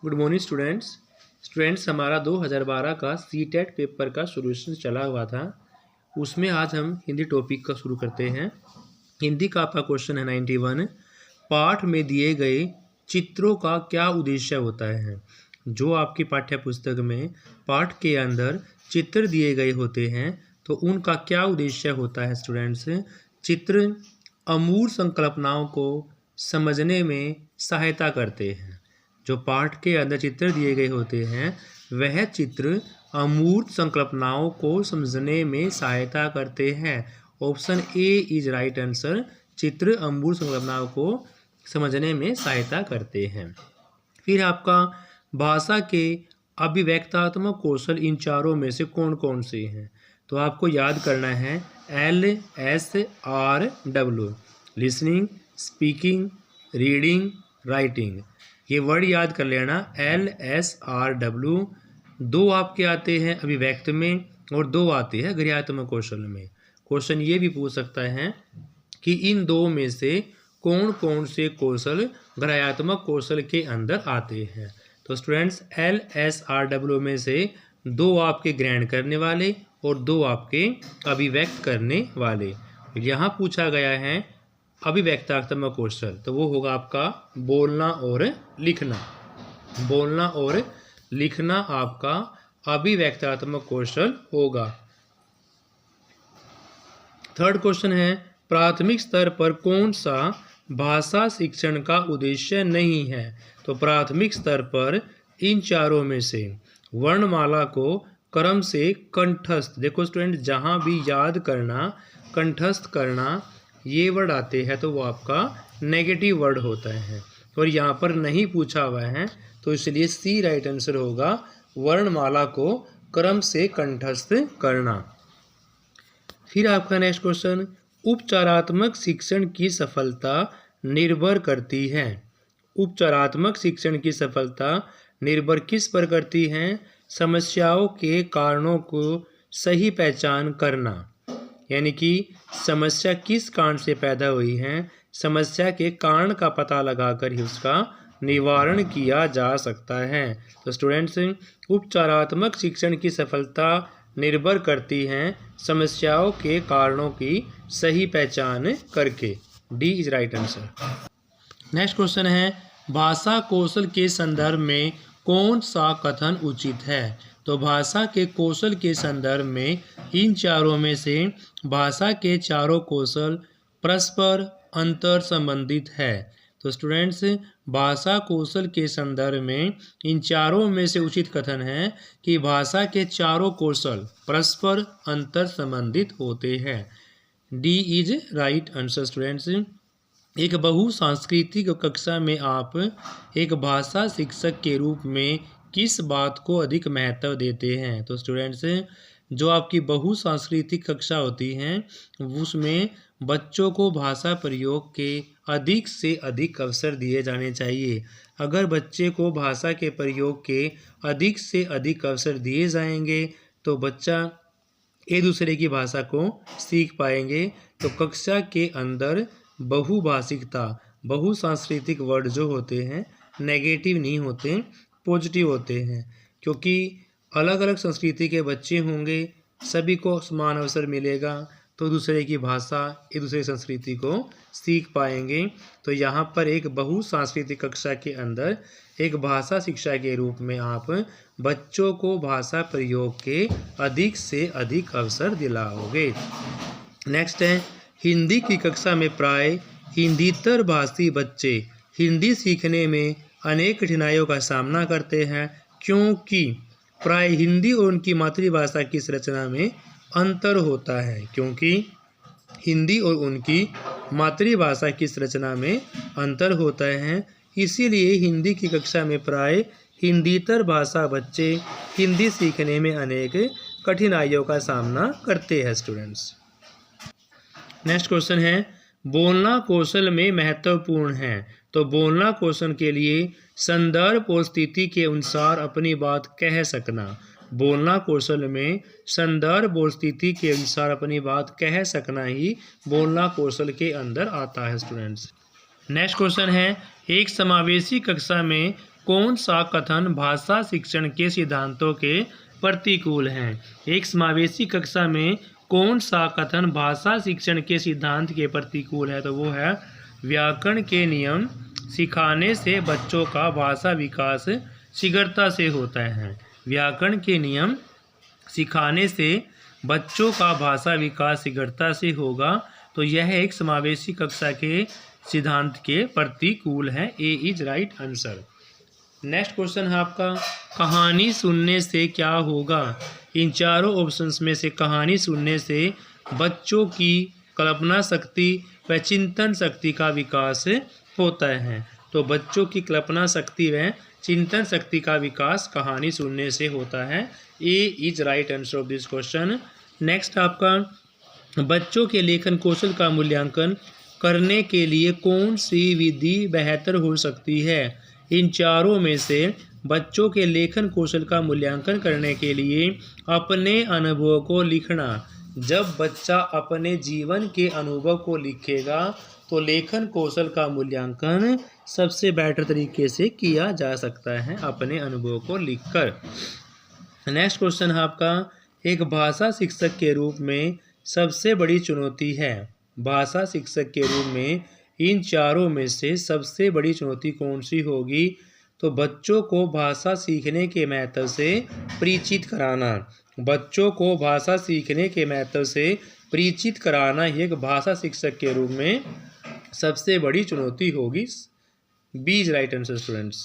Good morning students. हमारा 2012 का CTET paper का सॉल्यूशन चला हुआ था। उसमें आज हम हिंदी टॉपिक का शुरू करते हैं। हिंदी का आपका क्वेश्चन है 91। पाठ में दिए गए चित्रों का क्या उद्देश्य होता है। जो आपकी पाठ्य पुस्तक में पाठ के अंदर चित्र दिए गए होते हैं तो उनका क्या उद्देश्य होता है स्टूडेंट्स। चित्र अमूर्त संकल्पनाओं को समझने में सहायता करते हैं। जो पाठ के अंदर चित्र दिए गए होते हैं वह चित्र अमूर्त संकल्पनाओं को समझने में सहायता करते हैं। Option A is right answer. चित्र अमूर्त संकल्पनाओं को समझने में सहायता करते हैं। फिर आपका भाषा के अभिव्यक्तात्मक कौशल इन चारों में से कौन कौन से हैं। तो आपको याद करना है LSRW। Listening, speaking, reading, writing. ये वर्ड याद कर लेना LSRW। दो आपके आते हैं अभिव्यक्त में और दो आते हैं गृह्यात्मक कौशल में। क्वेश्चन ये भी पूछ सकता है कि इन दो में से कौन कौन से कौशल गृह्यात्मक कौशल के अंदर आते हैं। तो स्टूडेंट्स LSRW में से दो आपके ग्रहण करने वाले और दो आपके अभिव्यक्त करने वाले। यहाँ पूछा गया है अभिव्यक्तात्मक कौशल, तो वो होगा आपका बोलना और लिखना। बोलना और लिखना आपका अभिव्यक्तात्मक कौशल होगा। थर्ड क्वेश्चन है प्राथमिक स्तर पर कौन सा भाषा शिक्षण का उद्देश्य नहीं है। तो प्राथमिक स्तर पर इन चारों में से वर्णमाला को क्रम से कंठस्थ, देखो स्टूडेंट जहाँ भी याद करना, कंठस्थ करना ये वर्ड आते हैं तो वो आपका नेगेटिव वर्ड होता है और यहाँ पर नहीं पूछा हुआ है तो इसलिए सी राइट आंसर होगा। वर्णमाला को क्रम से कंठस्थ करना। फिर आपका नेक्स्ट क्वेश्चन उपचारात्मक शिक्षण की सफलता निर्भर करती है। उपचारात्मक शिक्षण की सफलता निर्भर किस पर करती है। समस्याओं के कारणों को सही पहचान करना, यानी कि समस्या किस कारण से पैदा हुई है, समस्या के कारण का पता लगाकर ही उसका निवारण किया जा सकता है। तो स्टूडेंट्स उपचारात्मक शिक्षण की सफलता निर्भर करती है समस्याओं के कारणों की सही पहचान करके। D is right answer. Next question है भाषा कौशल के संदर्भ में कौन सा कथन उचित है। तो भाषा के कौशल के संदर्भ में इन चारों में से भाषा के चारों कौशल परस्पर अंतर संबंधित है। तो स्टूडेंट्स भाषा कौशल के संदर्भ में इन चारों में से उचित कथन है कि भाषा के चारों कौशल परस्पर अंतर संबंधित होते हैं। D is right answer students. एक बहुसांस्कृतिक कक्षा में आप एक भाषा शिक्षक के रूप में किस बात को अधिक महत्व देते हैं। तो स्टूडेंट्स जो आपकी बहुसांस्कृतिक कक्षा होती हैं उसमें बच्चों को भाषा प्रयोग के अधिक से अधिक अवसर दिए जाने चाहिए। अगर बच्चे को भाषा के प्रयोग के अधिक से अधिक अवसर दिए जाएंगे तो बच्चा एक दूसरे की भाषा को सीख पाएंगे। तो कक्षा के अंदर बहुभाषिकता, बहुसांस्कृतिक वर्ड जो होते हैं नेगेटिव नहीं होते, पॉजिटिव होते हैं, क्योंकि अलग अलग संस्कृति के बच्चे होंगे, सभी को समान अवसर मिलेगा तो दूसरे की भाषा, एक दूसरे की संस्कृति को सीख पाएंगे। तो यहाँ पर एक बहुसांस्कृतिक कक्षा के अंदर एक भाषा शिक्षा के रूप में आप बच्चों को भाषा प्रयोग के अधिक से अधिक अवसर दिलाओगे। नेक्स्ट है हिंदी की कक्षा में प्राय हिंदीतर भाषी बच्चे हिंदी सीखने में अनेक कठिनाइयों का सामना करते हैं, क्योंकि प्राय हिंदी और उनकी मातृभाषा की संरचना में अंतर होता है। क्योंकि हिंदी और उनकी मातृभाषा की संरचना में अंतर होता है, इसीलिए हिंदी की कक्षा में प्राय हिंदीतर भाषा बच्चे हिंदी सीखने में अनेक कठिनाइयों का सामना करते हैं स्टूडेंट्स। नेक्स्ट क्वेश्चन है बोलना कौशल में महत्वपूर्ण है। तो बोलना कौशल के लिए संदर्भ और स्थिति के अनुसार अपनी बात कह सकना। बोलना कौशल में संदर्भ और स्थिति के अनुसार अपनी बात कह सकना ही बोलना कौशल के अंदर आता है स्टूडेंट्स। नेक्स्ट क्वेश्चन है एक समावेशी कक्षा में कौन सा कथन भाषा शिक्षण के सिद्धांतों के प्रतिकूल है? एक समावेशी कक्षा में कौन सा कथन भाषा शिक्षण के सिद्धांत के प्रतिकूल है? तो वो है व्याकरण के नियम सिखाने से बच्चों का भाषा विकास शीघ्रता से होता है। व्याकरण के नियम सिखाने से बच्चों का भाषा विकास शीघ्रता से होगा, तो यह एक समावेशी कक्षा के सिद्धांत के प्रतिकूल है। A is right answer. Next question है आपका, कहानी सुनने से क्या होगा? इन चारों ऑप्शंस में से कहानी सुनने से बच्चों की कल्पना शक्ति व चिंतन शक्ति का विकास होता है। तो बच्चों की कल्पना शक्ति व चिंतन शक्ति का विकास कहानी सुनने से होता है। A is right answer of this question. Next आपका, बच्चों के लेखन कौशल का मूल्यांकन करने के लिए कौन सी विधि बेहतर हो सकती है? इन चारों में से बच्चों के लेखन कौशल का मूल्यांकन करने के लिए अपने अनुभव को लिखना। जब बच्चा अपने जीवन के अनुभव को लिखेगा तो लेखन कौशल का मूल्यांकन सबसे बेटर तरीके से किया जा सकता है अपने अनुभव को लिखकर। नेक्स्ट क्वेश्चन है आपका, एक भाषा शिक्षक के रूप में सबसे बड़ी चुनौती है। भाषा शिक्षक के रूप में इन चारों में से सबसे बड़ी चुनौती कौन सी होगी? तो बच्चों को भाषा सीखने के महत्व से परिचित कराना। बच्चों को भाषा सीखने के महत्व से परिचित कराना ही एक भाषा शिक्षक के रूप में सबसे बड़ी चुनौती होगी। B is right answer students.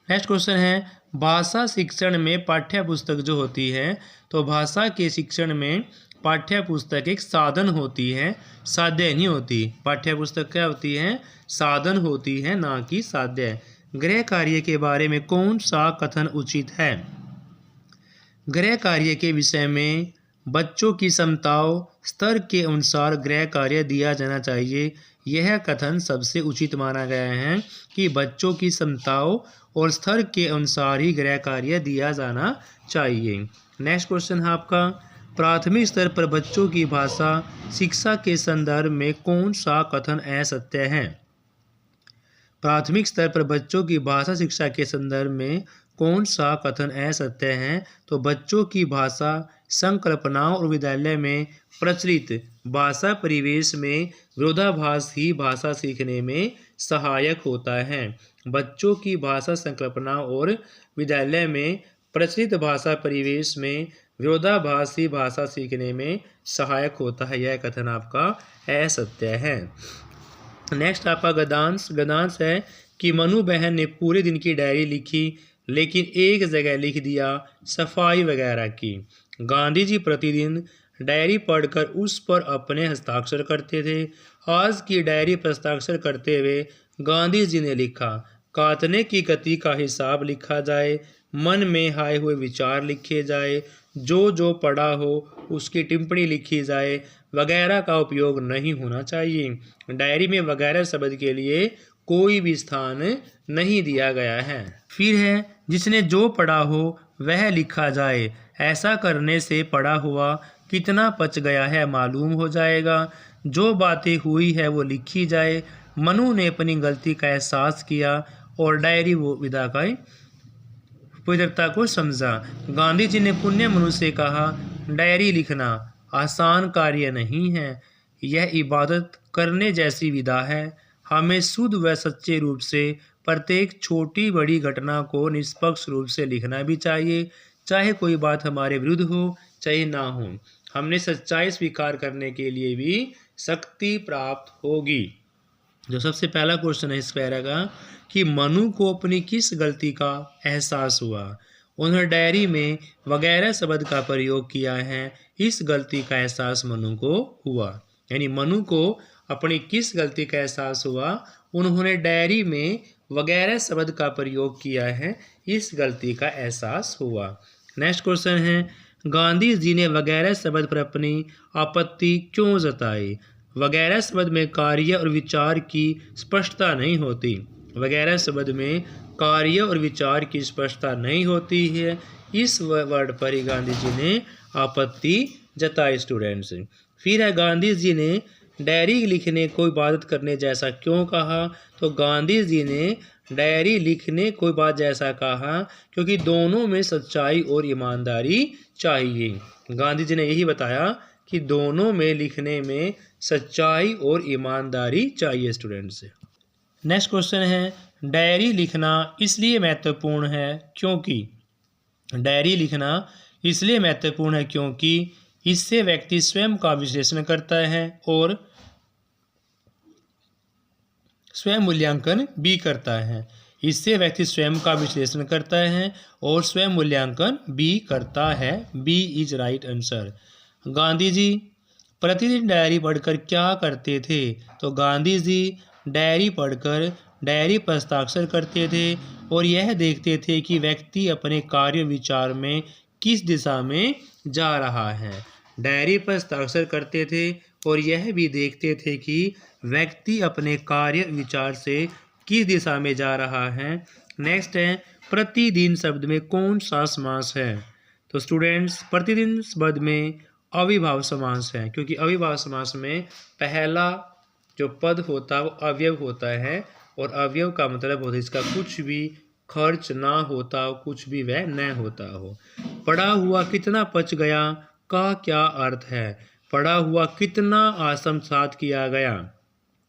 Next question है, भाषा शिक्षण में पाठ्य पुस्तक जो होती है, तो भाषा के शिक्षण में पाठ्य पुस्तक एक साधन होती है, साध्य नहीं होती। पाठ्य पुस्तक क्या होती है? साधन होती है, ना कि साध्य। गृह कार्य के बारे में कौन सा कथन उचित है? गृह कार्य के विषय में बच्चों की क्षमताओं स्तर के अनुसार गृह कार्य दिया जाना चाहिए। यह कथन सबसे उचित माना गया है कि बच्चों की क्षमताओं और स्तर के अनुसार ही गृह कार्य दिया जाना चाहिए। नेक्स्ट क्वेश्चन है आपका, प्राथमिक स्तर पर बच्चों की भाषा शिक्षा के संदर्भ में कौन सा कथन असत्य है? प्राथमिक स्तर पर बच्चों की भाषा शिक्षा के संदर्भ में कौन सा कथन असत्य है? तो बच्चों की भाषा संकल्पनाओं और विद्यालय में प्रचलित भाषा परिवेश में विरोधाभास ही भाषा सीखने में सहायक होता है। बच्चों की भाषा संकल्पना और विद्यालय में प्रचलित भाषा परिवेश में विरोधाभास ही भाषा सीखने में सहायक होता है। यह कथन आपका असत्य है। नेक्स्ट आपका गद्यांश है कि मनु बहन ने पूरे दिन की डायरी लिखी लेकिन एक जगह लिख दिया सफाई वगैरह की। गांधी जी प्रतिदिन डायरी पढ़कर उस पर अपने हस्ताक्षर करते थे। आज की डायरी पर हस्ताक्षर करते हुए गांधी जी ने लिखा, काटने की गति का हिसाब लिखा जाए, मन में आए हुए विचार लिखे जाए, जो पढ़ा हो उसकी टिप्पणी लिखी जाए, वगैरह का उपयोग नहीं होना चाहिए। डायरी में वगैरह शब्द के लिए कोई भी स्थान नहीं दिया गया है। फिर है, जिसने जो पढ़ा हो वह लिखा जाए। ऐसा करने से पढ़ा हुआ कितना पच गया है मालूम हो जाएगा। जो बातें हुई है वो लिखी जाए। मनु ने अपनी गलती का एहसास किया और डायरी वो विदा का पवित्रता को समझा। गांधी जी ने पुण्य मनु से कहा, डायरी लिखना आसान कार्य नहीं है, यह इबादत करने जैसी विधा है। हमें शुद्ध व सच्चे रूप से प्रत्येक छोटी बड़ी घटना को निष्पक्ष रूप से लिखना भी चाहिए, चाहे कोई बात हमारे विरुद्ध हो चाहे ना हो। हमने सच्चाई स्वीकार करने के लिए भी शक्ति प्राप्त होगी। जो सबसे पहला क्वेश्चन है इस पैरा का कि मनु को अपनी किस गलती का एहसास हुआ। उन्होंने डायरी में वगैरह शब्द का प्रयोग किया है। इस गलती का एहसास मनु को हुआ, यानी मनु को अपनी किस गलती का एहसास हुआ? उन्होंने डायरी में वगैरह शब्द का प्रयोग किया है, इस गलती का एहसास हुआ। नेक्स्ट क्वेश्चन है, गांधी जी ने वगैरह शब्द पर अपनी आपत्ति क्यों जताई? वगैरह शब्द में कार्य और विचार की स्पष्टता नहीं होती। वगैरह शब्द में कार्य और विचार की स्पष्टता नहीं होती है, इस वर्ड पर ही गांधी जी ने आपत्ति जताई स्टूडेंट्स। फिर है, गांधी जी ने डायरी लिखने को इबादत करने जैसा क्यों कहा? तो गांधी जी ने डायरी लिखने को इबादत जैसा कहा क्योंकि दोनों में सच्चाई और ईमानदारी चाहिए। गांधी जी ने यही बताया कि दोनों में लिखने में सच्चाई और ईमानदारी चाहिए स्टूडेंट्स। नेक्स्ट क्वेश्चन है, डायरी लिखना इसलिए महत्वपूर्ण है क्योंकि। डायरी लिखना इसलिए महत्वपूर्ण है क्योंकि इससे व्यक्ति स्वयं का विश्लेषण करता है और स्वयं मूल्यांकन भी करता है। इससे व्यक्ति स्वयं का विश्लेषण करता है और स्वयं मूल्यांकन भी करता है। B is right answer. Gandhi ji प्रतिदिन डायरी पढ़कर क्या करते थे? तो गांधी जी डायरी पढ़कर डायरी पर हस्ताक्षर करते थे और यह देखते थे कि व्यक्ति अपने कार्य विचार में किस दिशा में जा रहा है। डायरी पर हस्ताक्षर करते थे और यह भी देखते थे कि व्यक्ति अपने कार्य विचार से किस दिशा में जा रहा है। नेक्स्ट है, प्रतिदिन शब्द में कौन सा समास है? तो स्टूडेंट्स प्रतिदिन शब्द में अविभाव समास है क्योंकि अविभाव समास में पहला जो पद होता है वो अवयव होता है और अवयव का मतलब होता है इसका कुछ भी खर्च ना होता हो, कुछ भी वह न होता हो। पड़ा हुआ कितना पच गया का क्या अर्थ है? पड़ा हुआ कितना आत्मसात किया गया,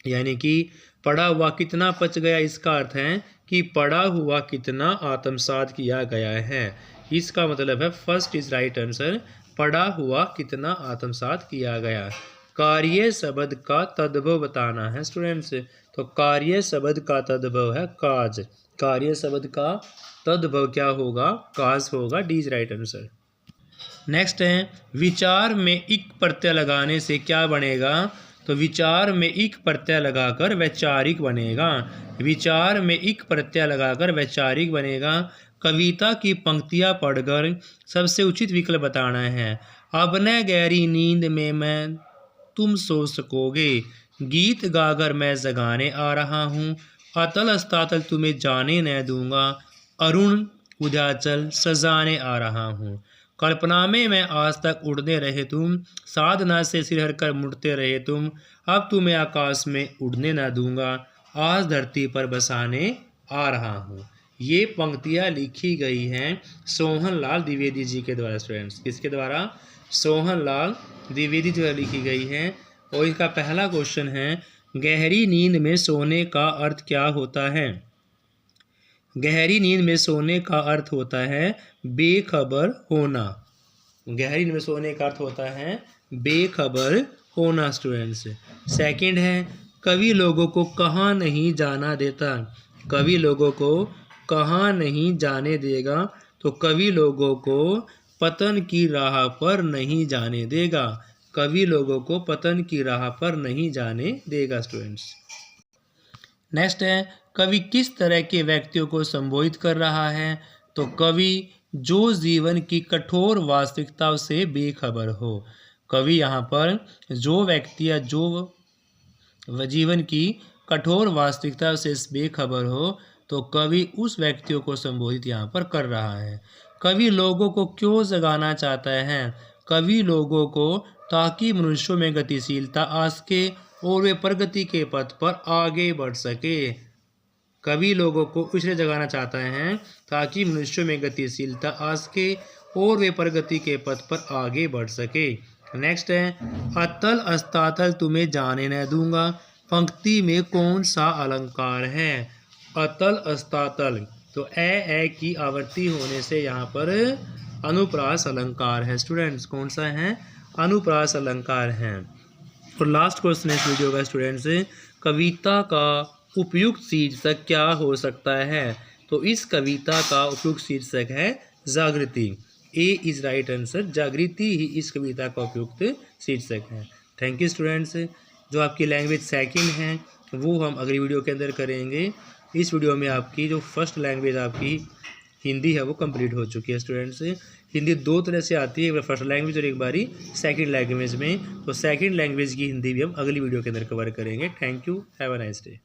यानी कि पड़ा हुआ कितना पच गया, इसका अर्थ है कि पड़ा हुआ कितना आत्मसात किया गया है। इसका मतलब है फर्स्ट इज राइट आंसर, पड़ा हुआ कितना आत्मसात किया गया। कार्य शब्द का तद्भव बताना है स्टूडेंट्स। तो कार्य शब्द का तद्भव है काज। कार्य शब्द का तद्भव क्या होगा? काज होगा। D is right answer. Next है, विचार में इक प्रत्यय लगाने से क्या बनेगा? तो विचार में इक प्रत्यय लगाकर वैचारिक बनेगा। विचार में इक प्रत्यय लगाकर वैचारिक बनेगा। कविता की पंक्तियां पढ़कर सबसे उचित विकल्प बताना है। अब न गहरी नींद में मैं तुम सो सकोगे, गीत गाकर मैं जगाने आ रहा हूँ, अतल अस्तातल तुम्हें जाने न दूंगा, अरुण उद्याचल सजाने आ रहा हूँ। कल्पना में मैं आज तक उड़ने रहे तुम, साधना से सिर हरकर मुड़ते रहे तुम, अब तुम्हें आकाश में उड़ने न दूंगा, आज धरती पर बसाने आ रहा हूँ। ये पंक्तियाँ लिखी गई हैं सोहनलाल द्विवेदी जी के द्वारा स्टूडेंट्स। किसके द्वारा? सोहनलाल द्विवेदी द्वारा लिखी गई हैं। और इसका पहला क्वेश्चन है, गहरी नींद में सोने का अर्थ क्या होता है? गहरी नींद में सोने का अर्थ होता है बेखबर होना। गहरी नींद में सोने का अर्थ होता है बेखबर होना स्टूडेंट्स। सेकंड है, कवि लोगों को कहाँ नहीं जाना देता? कवि लोगों को कहाँ नहीं जाने देगा? तो कवि लोगों को पतन की राह पर नहीं जाने देगा। कवि लोगों को पतन की राह पर नहीं जाने देगा स्टूडेंट्स। नेक्स्ट है, कवि किस तरह के व्यक्तियों को संबोधित कर रहा है? तो कवि जो जीवन की कठोर वास्तविकता से बेखबर हो। कवि यहाँ पर जो व्यक्ति या जो जीवन की कठोर वास्तविकता से बेखबर हो तो कवि उस व्यक्तियों को संबोधित यहाँ पर कर रहा है। कवि लोगों को क्यों जगाना चाहता है? कवि लोगों को ताकि मनुष्यों में गतिशीलता आ सके और वे प्रगति के पथ पर आगे बढ़ सके। कवि लोगों को इसलिए जगाना चाहता है ताकि मनुष्यों में गतिशीलता आ सके और वे प्रगति के पथ पर आगे बढ़ सके। नेक्स्ट है, अतल अस्तातल तुम्हें जाने न दूंगा। पंक्ति में कौन सा अलंकार है? अतल अस्तातल, तो ए की आवृत्ति होने से यहाँ पर अनुप्रास अलंकार है स्टूडेंट्स। कौन सा है? अनुप्रास अलंकार है। और लास्ट क्वेश्चन है इस वीडियो का स्टूडेंट्स, कविता का उपयुक्त शीर्षक क्या हो सकता है? तो इस कविता का उपयुक्त शीर्षक है जागृति। ए इज राइट आंसर। जागृति ही इस कविता का उपयुक्त शीर्षक है। Thank you students. जो आपकी लैंग्वेज सेकंड है वो हम अगली वीडियो के अंदर करेंगे। इस वीडियो में आपकी जो फर्स्ट लैंग्वेज आपकी हिंदी है वो कंप्लीट हो चुकी है स्टूडेंट्स। हिंदी दो तरह से आती है, एक बार फर्स्ट लैंग्वेज और एक बारी सेकंड लैंग्वेज में। तो सेकंड लैंग्वेज की हिंदी भी हम अगली वीडियो के अंदर कवर करेंगे। Thank you, have a nice day.